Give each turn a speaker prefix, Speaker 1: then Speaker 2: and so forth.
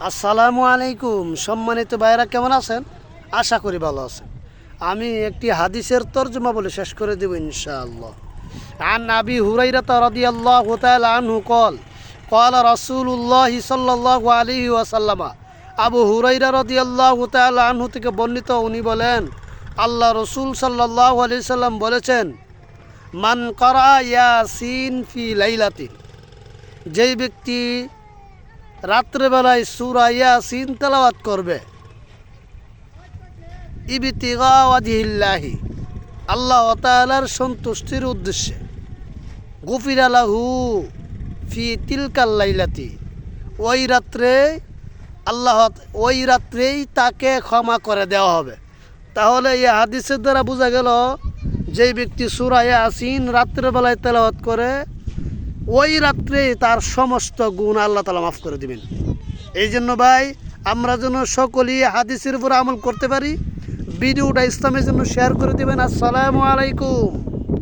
Speaker 1: আসসালামু আলাইকুম। সম্মানিত ভাইরা, কেমন আছেন? আশা করি ভালো আছেন। আমি একটি হাদিসের তর্জমা বলে শেষ করে দেব ইনশাআল্লাহ। আন আবি হুরাইরা রাদিয়াল্লাহু তাআলা আনহু قال رسول الله সাল্লাল্লাহু আলাইহি ওয়াসাল্লাম। আবু হুরাইরা রাদিয়াল্লাহু তাআলা আনহু থেকে বর্ণিত, উনি বলেন, আল্লাহ রসুল সাল্লাল্লাহু আলাইহি সাল্লাম বলেছেন, মান করা ইয়াসিন ফি লাইলাতিন, যেই ব্যক্তি রাত্রেবেলায় সূরা ইয়াসিন তেলাওয়াত করবে, ইবতিগা ওয়াজহিল্লাহি, আল্লাহ তাআলার সন্তুষ্টির উদ্দেশ্যে, গুফিরা লাহু ফি তিলকাল লাইলাতি, ওই রাত্রেই তাকে ক্ষমা করে দেওয়া হবে। তাহলে এই হাদিসের দ্বারা বোঝা গেল, যেই ব্যক্তি সূরা ইয়াসিন রাত্রেবেলায় তেলাওয়াত করে, ওই রাত্রেই তার সমস্ত গুণ আল্লাহ তাআলা মাফ করে দিবেন। এই জন্য ভাই, আমরা যেন সকলেই হাদিসের উপর আমল করতে পারি। ভিডিওটা ইসলামের জন্য শেয়ার করে দেবেন। আসসালামু আলাইকুম।